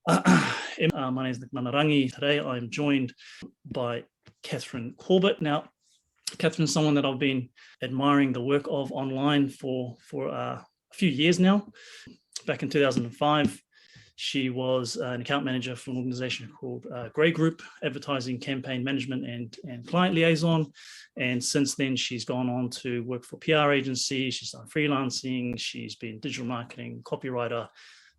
My name is Nick Manarangi. Today I'm joined by Catherine Corbett. Now, Catherine is someone that I've been admiring the work of online for a few years now. Back in 2005, she was an account manager for an organization called Grey Group, advertising, campaign management, and client liaison. And since then, she's gone on to work for PR agencies. She's done freelancing. She's been digital marketing, copywriter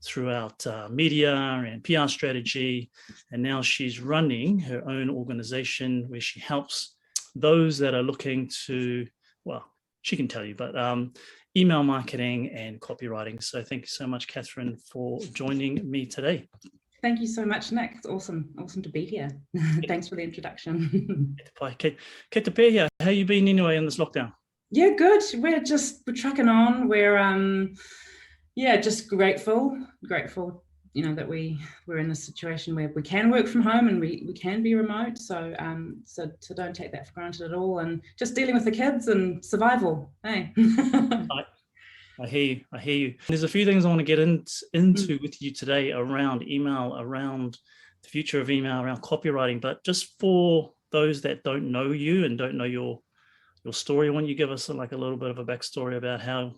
throughout media and PR strategy. And now she's running her own organization where she helps those that are looking to, well, she can tell you, but email marketing and copywriting. So thank you so much, Catherine, for joining me today. Thank you so much, Nick. It's awesome to be here. Thanks for the introduction. Kate te here. How you been anyway in this lockdown? Yeah, good. We're trucking on. We're just grateful, that we're in a situation where we can work from home and we can be remote. So don't take that for granted at all. And just dealing with the kids and survival. Hey. I hear you. There's a few things I want to get into with you today around email, around the future of email, around copywriting. But just for those that don't know you and don't know your story, why don't you give us a little bit of a backstory about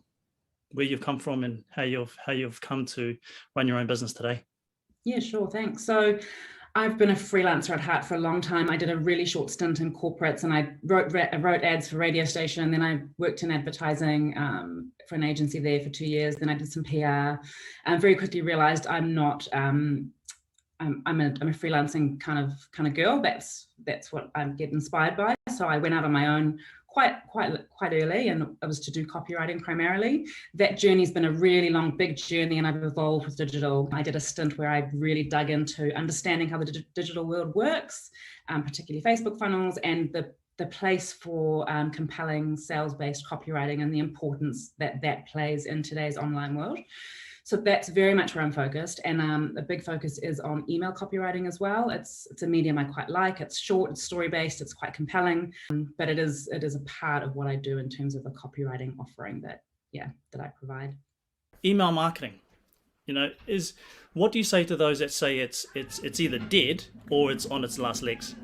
where you've come from and how you've come to run your own business today? Yeah, sure. Thanks. So I've been a freelancer at heart for a long time. I did a really short stint in corporates and I wrote ads for radio station. Then I worked in advertising for an agency there for 2 years. Then I did some PR and very quickly realized I'm not, I'm a freelancing kind of girl. That's what I get inspired by. So I went out on my own quite early, and it was to do copywriting primarily. That journey's been a really long, big journey, and I've evolved with digital. I did a stint where I really dug into understanding how the digital world works, particularly Facebook funnels, and the place for compelling sales-based copywriting and the importance that plays in today's online world. So that's very much where I'm focused, and a big focus is on email copywriting as well. It's a medium I quite like. It's short, it's story-based, it's quite compelling, but it is a part of what I do in terms of a copywriting offering that I provide. Email marketing, is what do you say to those that say it's either dead or it's on its last legs?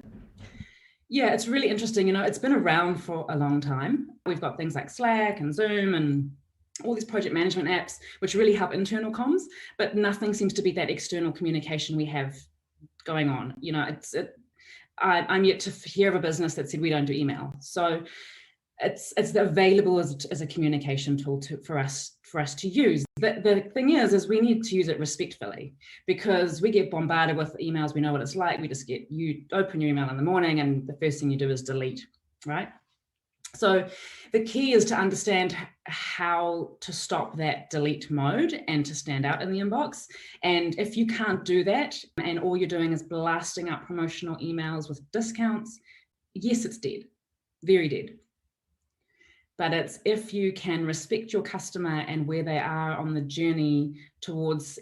Yeah, it's really interesting. It's been around for a long time. We've got things like Slack and Zoom and all these project management apps, which really help internal comms, but nothing seems to be that external communication we have going on. I'm yet to hear of a business that said we don't do email. So it's available as a communication tool for us to use. The thing is we need to use it respectfully, because we get bombarded with emails. We know what it's like. You open your email in the morning and the first thing you do is delete, right? So the key is to understand how to stop that delete mode and to stand out in the inbox. And if you can't do that and all you're doing is blasting out promotional emails with discounts, yes, it's dead, very dead. But it's if you can respect your customer and where they are on the journey towards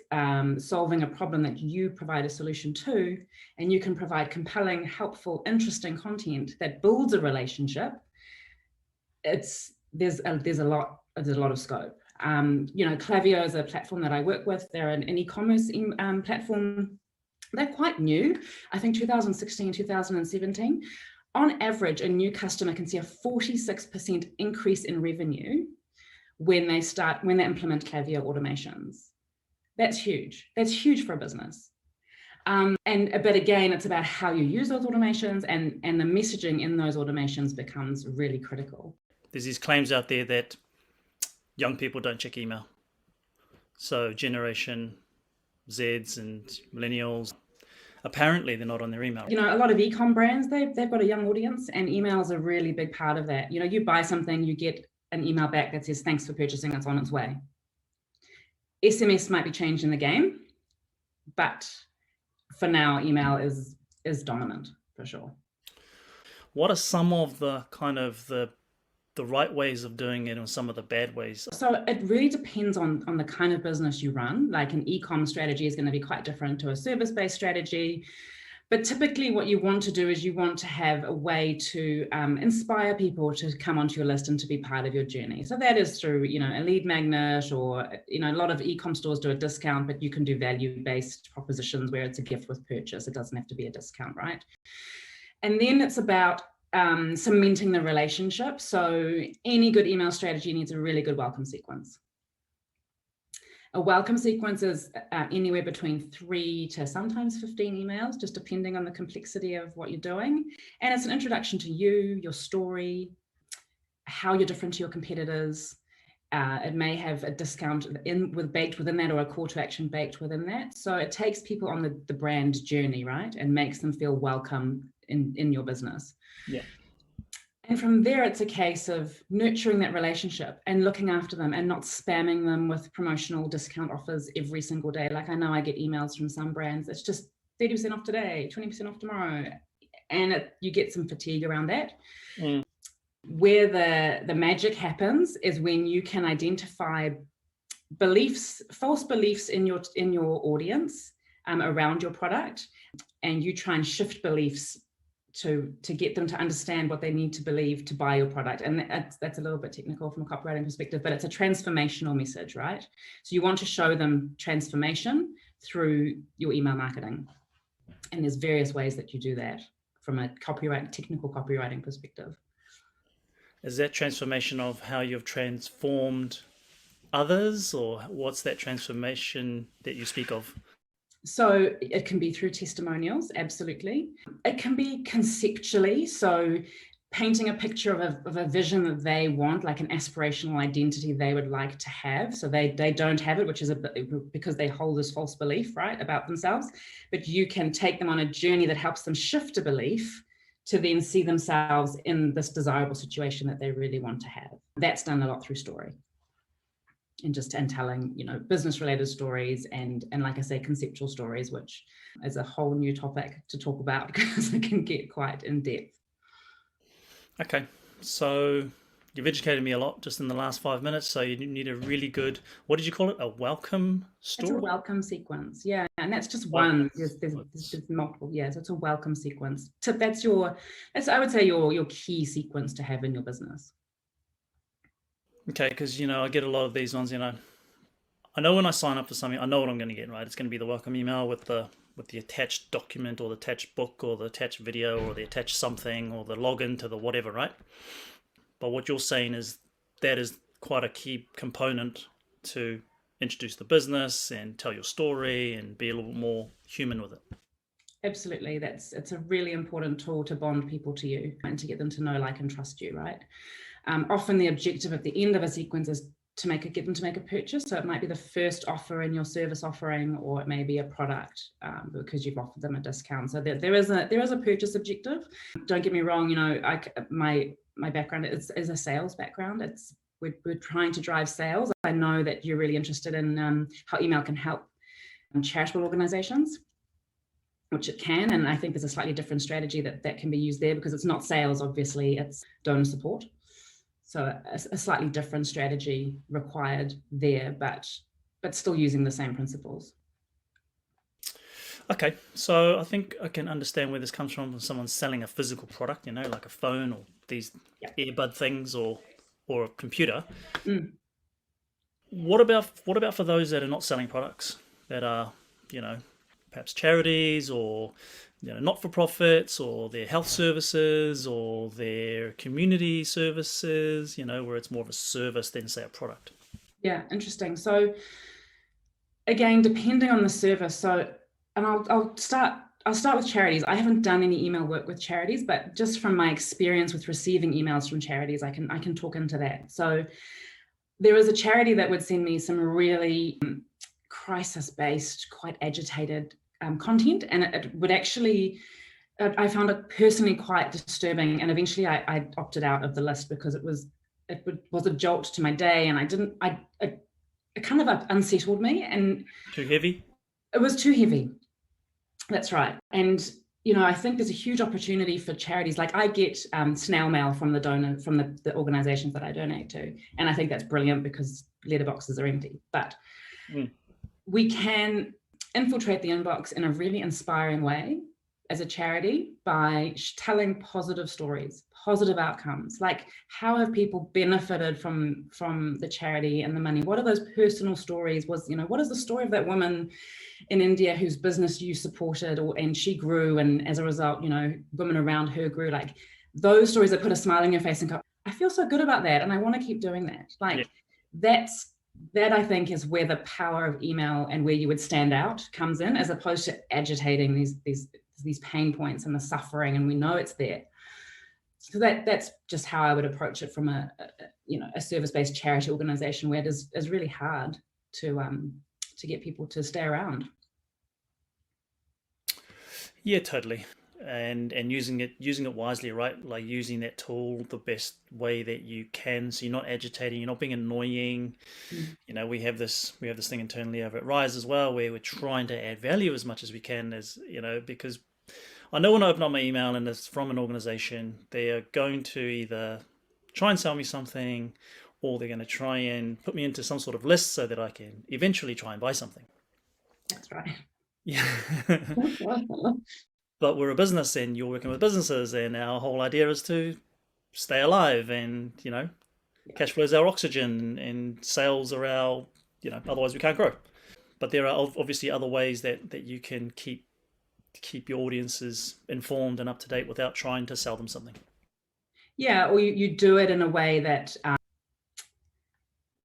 solving a problem that you provide a solution to, and you can provide compelling, helpful, interesting content that builds a relationship, there's a lot of scope. Klaviyo is a platform that I work with. They're an e-commerce platform. They're quite new. I think 2016, 2017. On average, a new customer can see a 46% increase in revenue when they implement Klaviyo automations. That's huge. That's huge for a business. But again, it's about how you use those automations, and the messaging in those automations becomes really critical. There's these claims out there that young people don't check email. So Generation Zs and Millennials, apparently they're not on their email. A lot of e-com brands, they've got a young audience, and email is a really big part of that. You buy something, you get an email back that says, thanks for purchasing, it's on its way. SMS might be changing the game, but for now, email is dominant for sure. What are some of the kind of the right ways of doing it and some of the bad ways? So it really depends on the kind of business you run. Like an e-com strategy is going to be quite different to a service-based strategy. But typically what you want to do is you want to have a way to inspire people to come onto your list and to be part of your journey. So that is through, a lead magnet, or, a lot of e-com stores do a discount, but you can do value-based propositions where it's a gift with purchase. It doesn't have to be a discount, right? And then it's about cementing the relationship. So any good email strategy needs a really good welcome sequence. A welcome sequence is anywhere between 3 to sometimes 15 emails, just depending on the complexity of what you're doing. And it's an introduction to you, your story, how you're different to your competitors. It may have a discount baked within that, or a call to action baked within that. So it takes people on the brand journey, right? And makes them feel welcome in your business. Yeah. And from there, it's a case of nurturing that relationship and looking after them and not spamming them with promotional discount offers every single day. Like, I know I get emails from some brands, it's just 30% off today, 20% off tomorrow. And you get some fatigue around that. Mm. Where the magic happens is when you can identify false beliefs in your audience around your product, and you try and shift beliefs to get them to understand what they need to believe to buy your product. And that's a little bit technical from a copywriting perspective, but it's a transformational message, right? So you want to show them transformation through your email marketing. And there's various ways that you do that from a technical copywriting perspective. Is that transformation of how you've transformed others, or what's that transformation that you speak of? So it can be through testimonials, absolutely. It can be conceptually, so painting a picture of a vision that they want, like an aspirational identity they would like to have. So they don't have it, which is because they hold this false belief, right, about themselves. But you can take them on a journey that helps them shift a belief to then see themselves in this desirable situation that they really want to have. That's done a lot through story. And telling, business related stories and like I say, conceptual stories, which is a whole new topic to talk about because it can get quite in depth. Okay, so you've educated me a lot just in the last 5 minutes. So you need a really good, what did you call it? A welcome story? It's a welcome sequence, yeah. And that's just one. There's multiple, yeah. So it's a welcome sequence. So that's I would say your key sequence to have in your business. Okay, because I get a lot of these ones. I know when I sign up for something, I know what I'm going to get. Right, it's going to be the welcome email with the attached document, or the attached book, or the attached video, or the attached something, or the login to the whatever. Right. But what you're saying is that is quite a key component to introduce the business and tell your story and be a little bit more human with it. Absolutely, it's a really important tool to bond people to you and to get them to know, like, and trust you, right? Often the objective at the end of a sequence is to get them to make a purchase. So it might be the first offer in your service offering, or it may be a product because you've offered them a discount. So there is a purchase objective. Don't get me wrong, my background is a sales background. We're trying to drive sales. I know that you're really interested in how email can help charitable organizations, which it can, and I think there's a slightly different strategy that can be used there, because it's not sales, obviously, it's donor support. So a slightly different strategy required there, but still using the same principles. Okay, so I think I can understand where this comes from when someone's selling a physical product, like a phone or these earbud things or a computer. Mm. What about for those that are not selling products, that are, perhaps charities, or not-for-profits, or their health services, or their community services, where it's more of a service than, say, a product? Yeah, interesting. So again, depending on the service. And I'll start with charities. I haven't done any email work with charities, but just from my experience with receiving emails from charities, I can talk into that. So there is a charity that would send me some really crisis-based, quite agitated content, and it would actually, I found it personally quite disturbing, and eventually I opted out of the list because it was a jolt to my day, and it kind of unsettled me, and too heavy. It was too heavy. That's right. And I think there's a huge opportunity for charities. Like, I get snail mail from the organizations that I donate to, and I think that's brilliant because letterboxes are empty. But we can infiltrate the inbox in a really inspiring way as a charity by telling positive stories, positive outcomes. Like, how have people benefited from the charity and the money? What are those personal stories? What is the story of that woman in India whose business you supported, and she grew, and as a result, women around her grew? Like, those stories that put a smile on your face and go, I feel so good about that, and I want to keep doing that. Like, that I think is where the power of email and where you would stand out comes in, as opposed to agitating these pain points and the suffering, and we know it's there. So that's just how I would approach it from a service-based charity organization, where it is really hard to get people to stay around. Yeah, totally. And using it wisely, right? Like, using that tool the best way that you can, so you're not agitating, you're not being annoying. We have this thing internally over at Ryze as well, where we're trying to add value as much as we can, as because I know when I open up my email and it's from an organization, they are going to either try and sell me something, or they're going to try and put me into some sort of list so that I can eventually try and buy something. That's right. Yeah. But we're a business, and you're working with businesses, and our whole idea is to stay alive, and cash flow is our oxygen, and sales are our, otherwise we can't grow. But there are obviously other ways that you can keep your audiences informed and up to date without trying to sell them something. Yeah, or you do it in a way that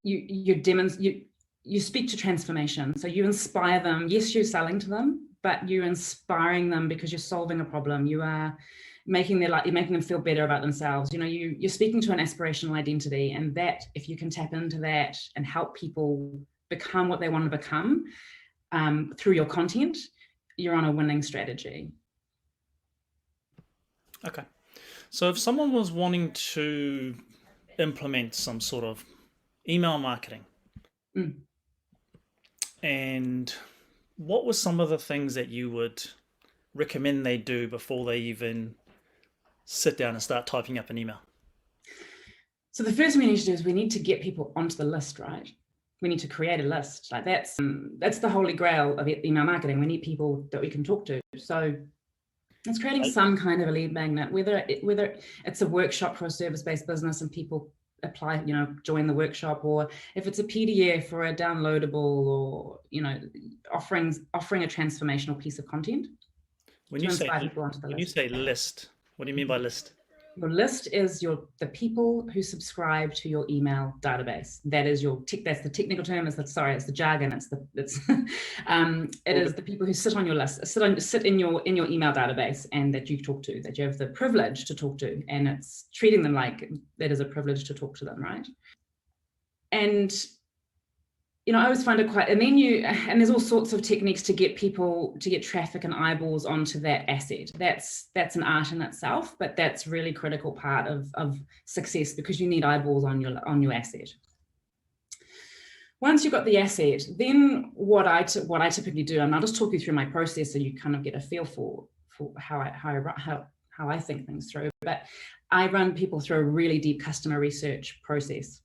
you speak to transformation. So you inspire them. Yes, you're selling to them, but you're inspiring them because you're solving a problem. You are making them feel better about themselves. You're speaking to an aspirational identity, and that, if you can tap into that and help people become what they want to become through your content, you're on a winning strategy. Okay. So if someone was wanting to implement some sort of email marketing, and what were some of the things that you would recommend they do before they even sit down and start typing up an email? So the first thing we need to do is we need to get people onto the list, right? We need to create a list. Like, that's the holy grail of email marketing. We need people that we can talk to. So it's creating some kind of a lead magnet, whether it's a workshop for a service-based business and people apply, join the workshop, or if it's a PDF or a downloadable, or offering a transformational piece of content. When you say list, what do you mean by list? Your list is the people who subscribe to your email database. That is that's the technical term. It's the jargon. It is the people who sit on your list, sit in your email database, and that you talk to, that you have the privilege to talk to, and it's treating them like that is a privilege to talk to them, right? And I always find it quite, and there's all sorts of techniques to get traffic and eyeballs onto that asset. That's an art in itself, but that's really critical part of success, because you need eyeballs on your asset. Once you've got the asset, then what I typically do, and I'll just talk you through my process so you kind of get a feel for how I think things through. But I run people through a really deep customer research process.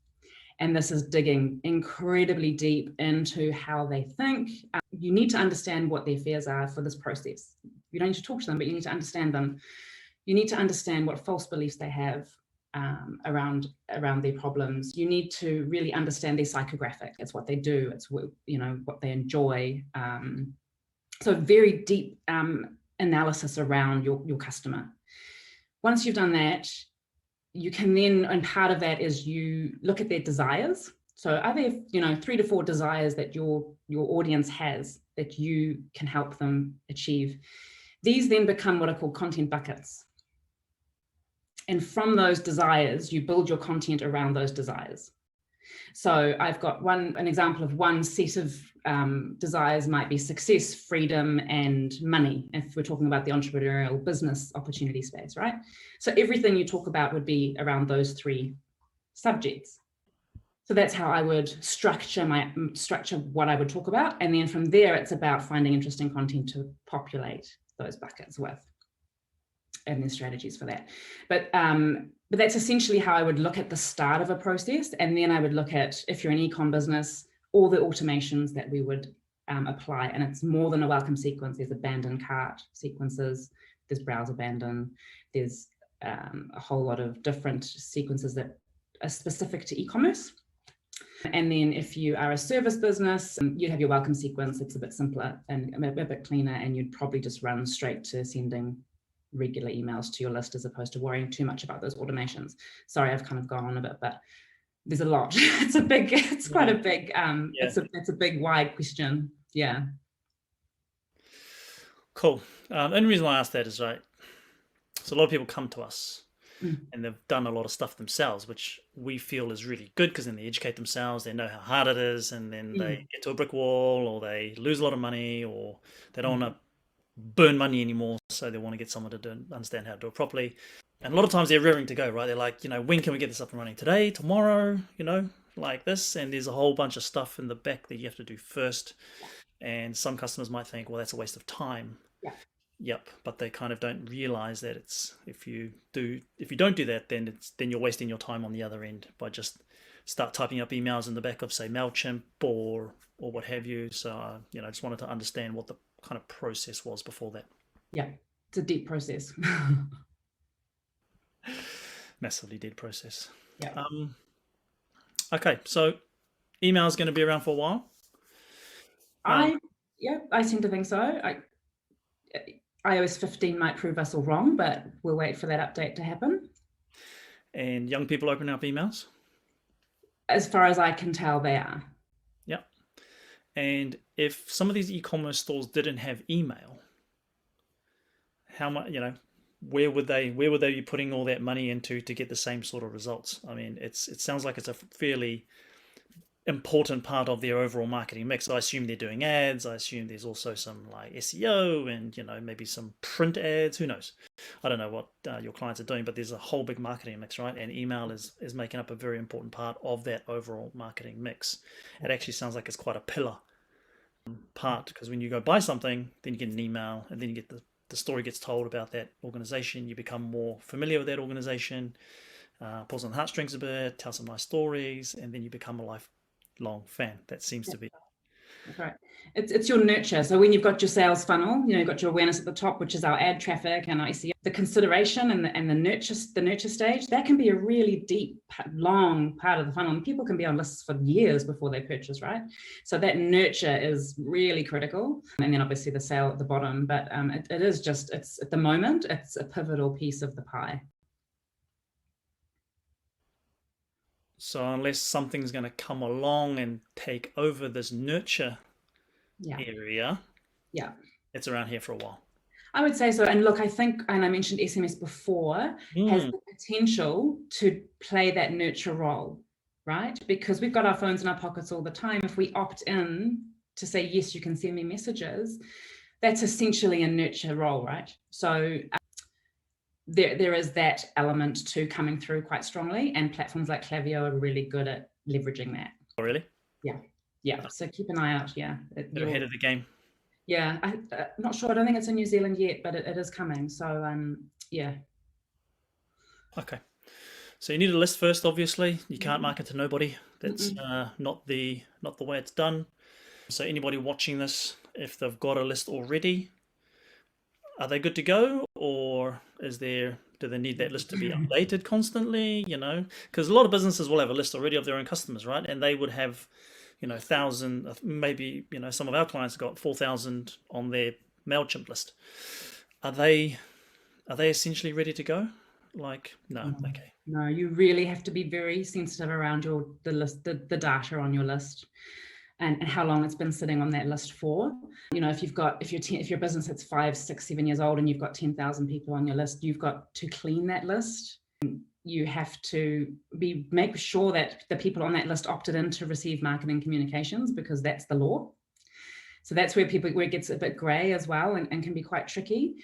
And this is digging incredibly deep into how they think. You need to understand what their fears are for this process. You don't need to talk to them, but you need to understand them. You need to understand what false beliefs they have around their problems. You need to really understand their psychographic. It's what they do. It's what they enjoy. So very deep analysis around your customer. Once you've done that, you can then, and part of that is you look at their desires. So are there, 3 to 4 desires that your audience has that you can help them achieve? These then become what are called content buckets. And from those desires, you build your content around those desires. So I've got an example of one set of desires might be success, freedom, and money, if we're talking about the entrepreneurial business opportunity space, right? So everything you talk about would be around those 3 subjects. So that's how I would structure what I would talk about. And then from there, it's about finding interesting content to populate those buckets with, and then strategies for that. But that's essentially how I would look at the start of a process. And then I would look at, if you're an e-com business, all the automations that we would apply. And it's more than a welcome sequence. There's abandoned cart sequences, there's browse abandon, there's a whole lot of different sequences that are specific to e-commerce. And then if you are a service business, you have your welcome sequence. It's a bit simpler and a bit cleaner, and you'd probably just run straight to sending regular emails to your list as opposed to worrying too much about those automations. Sorry, I've kind of gone on a bit, but there's a lot. It's quite a big, it's a big wide question. Yeah. Cool. The only reason I asked that is, right, so a lot of people come to us and they've done a lot of stuff themselves, which we feel is really good, because then they educate themselves, they know how hard it is, and then they get to a brick wall, or they lose a lot of money, or they don't want to burn money anymore, so they want to get someone to understand how to do it properly. And a lot of times they're raring to go, right? They're like, when can we get this up and running? Today, tomorrow, like this. And there's a whole bunch of stuff in the back that you have to do first. And some customers might think, well, that's a waste of time. Yeah. Yep, but they kind of don't realize that if you don't do that, then you're wasting your time on the other end by just start typing up emails in the back of, say, MailChimp or what have you. So I just wanted to understand what the kind of process was before that. Yeah, it's a deep process. Massively deep process. Yeah. Okay, so email is going to be around for a while. I tend to think so. iOS 15 might prove us all wrong, but we'll wait for that update to happen. And young people open up emails? As far as I can tell, they are. Yep. And if some of these e-commerce stores didn't have email, how much, where would they be putting all that money into to get the same sort of results? I mean, it sounds like it's a fairly important part of their overall marketing mix. I assume they're doing ads. I assume there's also some like SEO and maybe some print ads. Who knows? I don't know what your clients are doing, but there's a whole big marketing mix, right? And email is making up a very important part of that overall marketing mix. It actually sounds like it's quite a pillar part, because when you go buy something, then you get an email, and then you get the story gets told about that organization. You become more familiar with that organization, pulls on the heartstrings a bit, tell some nice stories, and then you become a lifelong fan. That seems to be. That's right. It's your nurture. So when you've got your sales funnel, you've got your awareness at the top, which is our ad traffic and our SEO, the consideration and the nurture stage, that can be a really deep, long part of the funnel. And people can be on lists for years before they purchase, right? So that nurture is really critical. And then obviously the sale at the bottom. But it's at the moment, it's a pivotal piece of the pie. So unless something's going to come along and take over this nurture area, it's around here for a while. I would say so. And look, I think, and I mentioned SMS before, has the potential to play that nurture role, right? Because we've got our phones in our pockets all the time. If we opt in to say, yes, you can send me messages, that's essentially a nurture role, right? So there is that element to coming through quite strongly, and platforms like Klaviyo are really good at leveraging that. Oh, really? Yeah. So keep an eye out. Yeah. They're ahead of the game. Yeah. I'm not sure. I don't think it's in New Zealand yet, but it is coming. So, yeah. Okay. So you need a list first, obviously. You can't market to nobody. That's not the way it's done. So anybody watching this, if they've got a list already, are they good to go, or do they need that list to be updated constantly? Because a lot of businesses will have a list already of their own customers, right? And they would have, 1,000, maybe, some of our clients have got 4,000 on their MailChimp list. Are they essentially ready to go? No. Okay. No, you really have to be very sensitive around the list, the data on your list. And how long it's been sitting on that list for. If your business is 5, 6, 7 years old and you've got 10,000 people on your list, you've got to clean that list. You have to make sure that the people on that list opted in to receive marketing communications, because that's the law. So that's where it gets a bit gray as well, and can be quite tricky.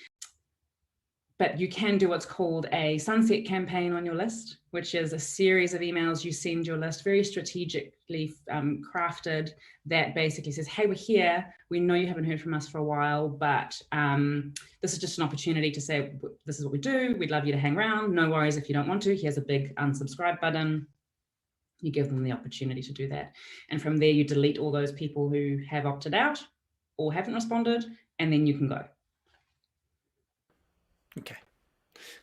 But you can do what's called a sunset campaign on your list, which is a series of emails you send your list, very strategically crafted, that basically says, hey, we're here. We know you haven't heard from us for a while, but this is just an opportunity to say, this is what we do. We'd love you to hang around. No worries if you don't want to. Here's a big unsubscribe button. You give them the opportunity to do that. And from there, you delete all those people who have opted out, or haven't responded, and then you can go. Okay,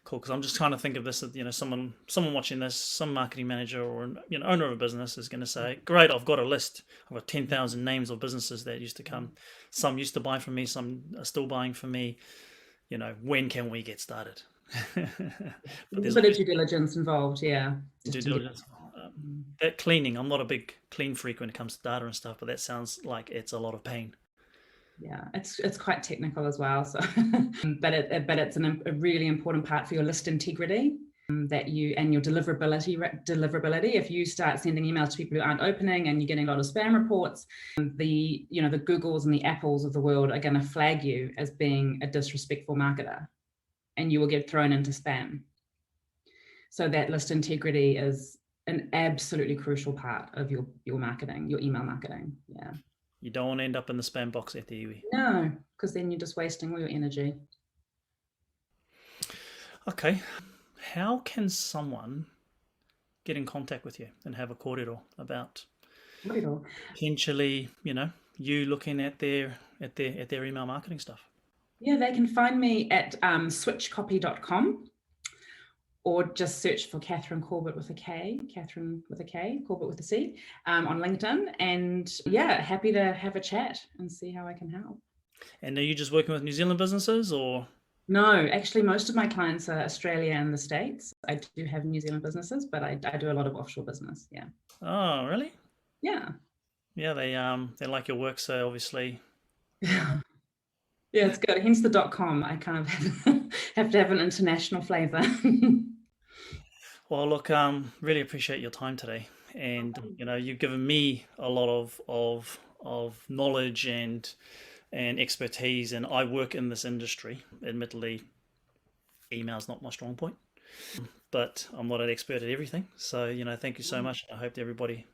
cool. Because I'm just trying to think of this as, someone watching this, some marketing manager or owner of a business is going to say, great, I've got a list. I've got 10,000 names of businesses that used to come. Some used to buy from me, some are still buying from me. When can we get started? There's a bit of due diligence involved, yeah. Due diligence. That cleaning, I'm not a big clean freak when it comes to data and stuff, but that sounds like it's a lot of pain. Yeah, it's quite technical as well. So, but it's a really important part for your list integrity, that you and your deliverability. If you start sending emails to people who aren't opening and you're getting a lot of spam reports, the Googles and the Apples of the world are going to flag you as being a disrespectful marketer, and you will get thrown into spam. So that list integrity is an absolutely crucial part of your marketing, your email marketing. Yeah. You don't want to end up in the spam box after you. No, because then you're just wasting all your energy. Okay. How can someone get in contact with you and have a kōrero about potentially, you looking at their email marketing stuff? Yeah, they can find me at switchcopy.com, or just search for Catherine Corbett with a K, Corbett with a C, on LinkedIn. And yeah, happy to have a chat and see how I can help. And are you just working with New Zealand businesses or? No, actually, most of my clients are Australia and the States. I do have New Zealand businesses, but I do a lot of offshore business. Yeah. Oh, really? Yeah. Yeah, they like your work, so obviously. Yeah, it's good. Hence the .com. I kind of have to have an international flavor. Well, look, really appreciate your time today, and you've given me a lot of knowledge and expertise, and I work in this industry. Admittedly, email's not my strong point, but I'm not an expert at everything. So thank you so much. I hope everybody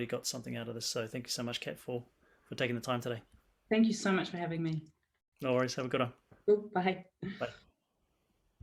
got something out of this. So thank you so much, Kat, for taking the time today. Thank you so much for having me. No worries. Have a good one. Cool. Bye. Bye.